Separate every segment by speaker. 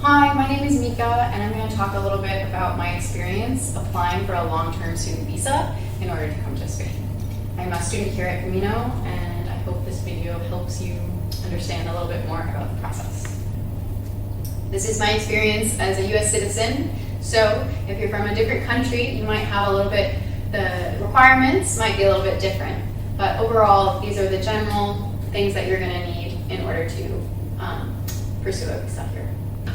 Speaker 1: Hi, my name is Mika, and I'm going to talk a little bit about my experience applying for a long-term student visa in order to come to Spain. I'm a student here at Camino, and I hope this video helps you understand a little bit more about the process. This is my experience as a US citizen, so if you're from a different country, you might have a little bit, the requirements might be a little bit different, but overall, these are the general things that you're going to need in order to pursue a visa here.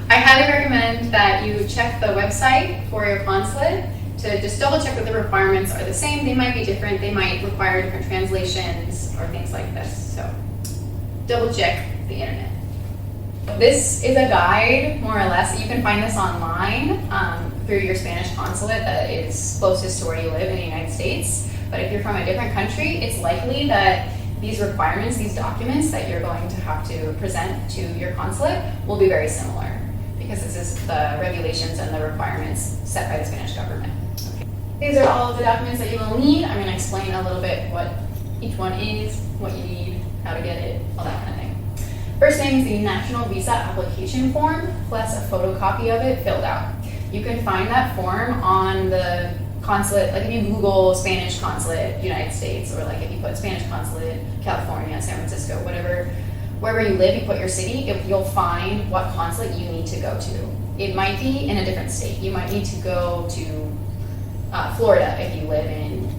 Speaker 1: I highly recommend that you check the website for your consulate to just double check that the requirements are the same. They might be different. They might require different translations or things like this. So double check the internet. This is a guide, more or less. You can find this online through your Spanish consulate that is closest to where you live in the United States. But if you're from a different country, it's likely that these requirements, these documents that you're going to have to present to your consulate will be very similar, because this is the regulations and the requirements set by the Spanish government. Okay. These are all of the documents that you will need. I'm going to explain a little bit what each one is, what you need, how to get it, all that kind of thing. First thing is the National Visa Application Form, plus a photocopy of it filled out. You can find that form on the consulate, like if you Google Spanish consulate, United States, or like if you put Spanish consulate, California, San Francisco, whatever, wherever you live, you put your city, you'll find what consulate you need to go to. It might be in a different state. You might need to go to Florida if you live in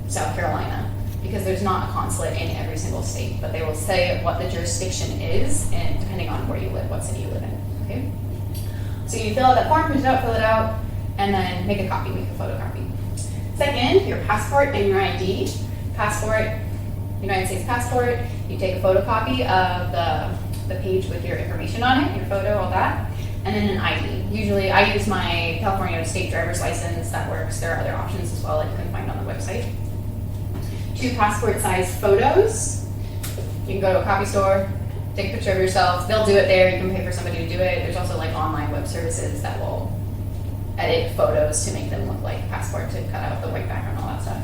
Speaker 1: South Carolina, because there's not a consulate in every single state, but they will say what the jurisdiction is, and depending on where you live, what city you live in. Okay. So you fill out that form, print it out, fill it out, and then make a copy, make a photocopy. Second, your passport and your ID. Passport, United States passport, you take a photocopy of the page with your information on it, your photo, all that, and then an ID. Usually I use my California state driver's license, that works. There are other options as well that you can find on the website. 2 passport size photos. You can go to a copy store, take a picture of yourself. They'll do it there. You can pay for somebody to do it. There's also like online web services that will edit photos to make them look like passport, to cut out the white background, all that stuff.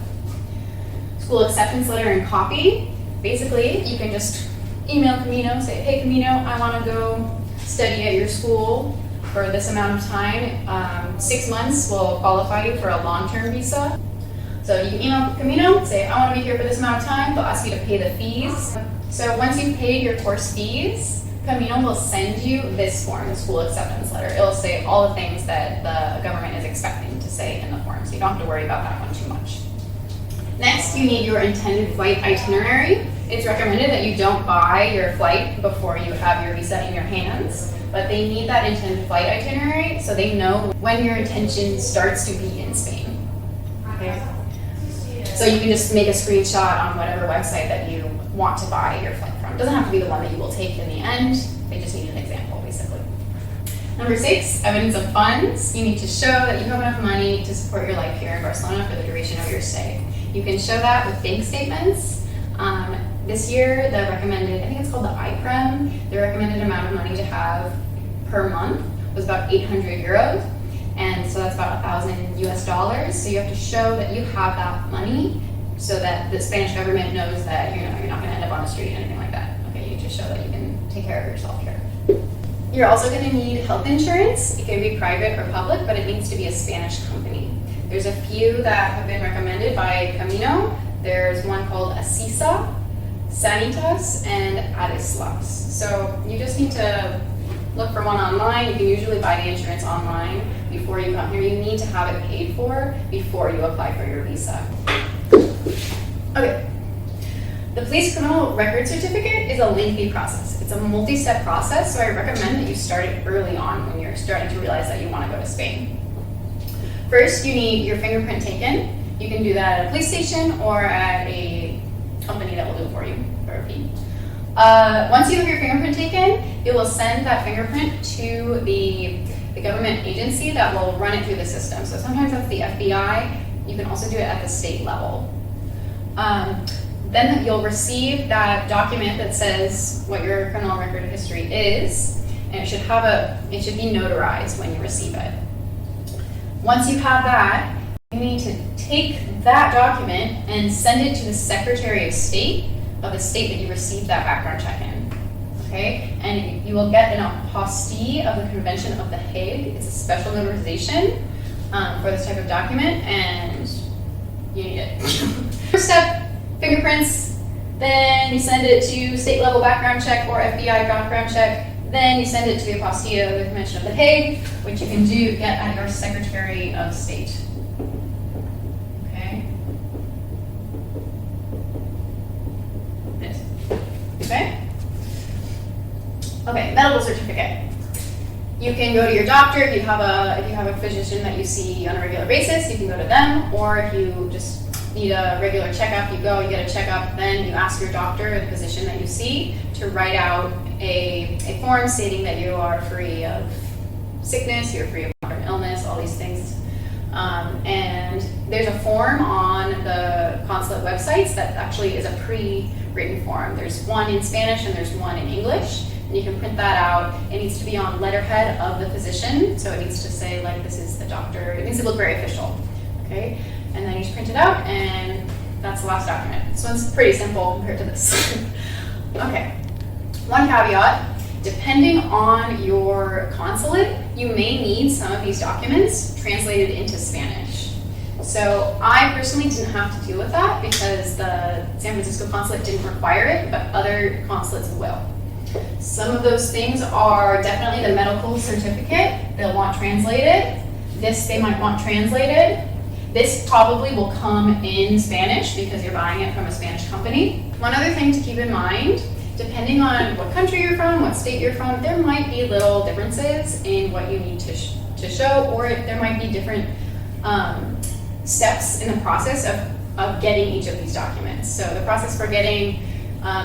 Speaker 1: School acceptance letter and copy. Basically, you can just email Camino, say, hey Camino, I want to go study at your school for this amount of time. 6 months will qualify you for a long-term visa. So you can email Camino, say, I want to be here for this amount of time. They'll ask you to pay the fees. So once you've paid your course fees, Camino will send you this form, the school acceptance letter. It'll say all the things that the government is expecting to say in the form, so you don't have to worry about that one too much. Next, you need your intended flight itinerary. It's recommended that you don't buy your flight before you have your visa in your hands, but they need that intended flight itinerary so they know when your intention starts to be in Spain. Okay? So you can just make a screenshot on whatever website that you want to buy your flight from. It doesn't have to be the one that you will take in the end. They just need an example, basically. Number 6, evidence of funds. You need to show that you have enough money to support your life here in Barcelona for the duration of your stay. You can show that with bank statements. This year, the recommended, I think it's called the IPREM, the recommended amount of money to have per month was about 800 euros. And so that's about $1,000 US. So you have to show that you have that money so that the Spanish government knows that you're not going to end up on the street or anything like that. Okay, you just show that you can take care of yourself here. You're also going to need health insurance. It can be private or public, but it needs to be a Spanish company. There's a few that have been recommended by Camino. There's one called Asisa, Sanitas, and Adislas. So you just need to look for one online. You can usually buy the insurance online before you come here. You need to have it paid for before you apply for your visa. Okay. The police criminal record certificate is a lengthy process. It's a multi-step process, so I recommend that you start it early on when you're starting to realize that you want to go to Spain. First, you need your fingerprint taken. You can do that at a police station or at a company that will do it for you for a fee. Once you have your fingerprint taken, it will send that fingerprint to the government agency that will run it through the system. So sometimes that's the FBI. You can also do it at the state level. Then you'll receive that document that says what your criminal record history is, and it should be notarized when you receive it. Once you have that, you need to take that document and send it to the Secretary of State of the state that you received that background check in. okay? And you will get an apostille of the Convention of The Hague. It's a special notarization for this type of document, and you need it. First step, fingerprints. Then you send it to state level background check or FBI background check. Then you send it to the apostille of the Convention of The Hague, which you can get at your Secretary of State. Okay. This. Okay. Okay. Medical certificate. You can go to your doctor if you have a physician that you see on a regular basis. You can go to them, or if you just need a regular checkup, you go, you get a checkup, then you ask your doctor or the physician that you see to write out a form stating that you are free of sickness, you're free of long-term illness, all these things. And there's a form on the consulate websites that actually is a pre-written form. There's one in Spanish and there's one in English. And you can print that out. It needs to be on letterhead of the physician, so it needs to say, like, this is the doctor. It needs to look very official, okay? And then you just print it out, and that's the last document. This one's pretty simple compared to this. Okay, one caveat. Depending on your consulate, you may need some of these documents translated into Spanish. So I personally didn't have to deal with that because the San Francisco consulate didn't require it, but other consulates will. Some of those things are definitely the medical certificate. They'll want translated. This they might want translated. This probably will come in Spanish because you're buying it from a Spanish company. One other thing to keep in mind, depending on what country you're from, what state you're from, there might be little differences in what you need to show, or there might be different steps in the process of getting each of these documents. So the process for getting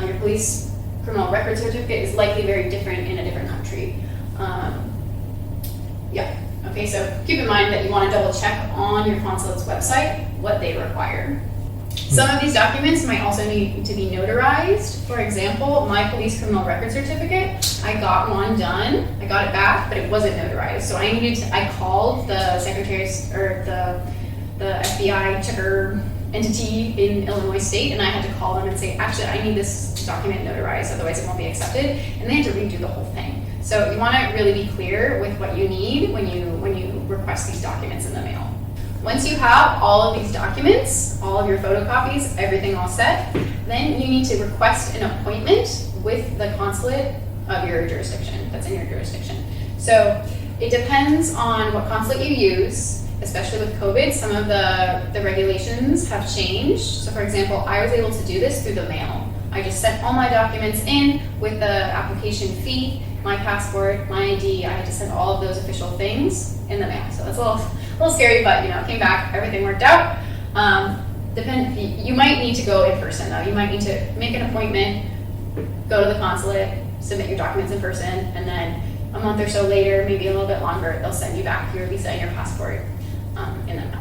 Speaker 1: your police criminal record certificate is likely very different in a different country. Yeah. Okay, so keep in mind that you want to double check on your consulate's website what they require. Some of these documents might also need to be notarized. For example, my police criminal record certificate, I got one done, I got it back, but it wasn't notarized. So I called the secretary's or the FBI checker entity in Illinois State, and I had to call them and say, actually, I need this document notarized, otherwise it won't be accepted. And they had to redo the whole thing. So you want to really be clear with what you need when you request these documents in the mail. Once you have all of these documents, all of your photocopies, everything all set, then you need to request an appointment with the consulate of your jurisdiction, that's in your jurisdiction. So it depends on what consulate you use, especially with COVID. Some of the regulations have changed. So for example, I was able to do this through the mail. I just sent all my documents in with the application fee, my passport, my ID. I had to send all of those official things in the mail. So that's a little scary, but it came back, everything worked out. You might need to go in person though. You might need to make an appointment, go to the consulate, submit your documents in person, and then a month or so later, maybe a little bit longer, they'll send you back your visa and your passport in the mail.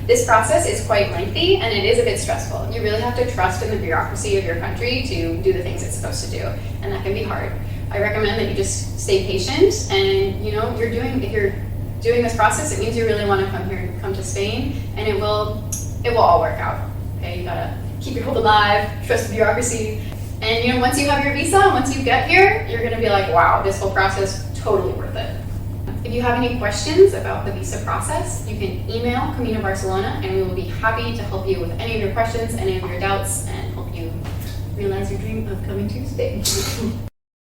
Speaker 1: This process is quite lengthy and it is a bit stressful. You really have to trust in the bureaucracy of your country to do the things it's supposed to do, and that can be hard. I recommend that you just stay patient, and if you're doing this process, it means you really want to come to Spain, and it will all work out. Okay, you gotta keep your hope alive, trust the bureaucracy, and once you have your visa, once you get here, you're gonna be like, wow, this whole process totally worth it. If you have any questions about the visa process, you can email Camino Barcelona, and we will be happy to help you with any of your questions, any of your doubts, and help you realize your dream of coming to Spain.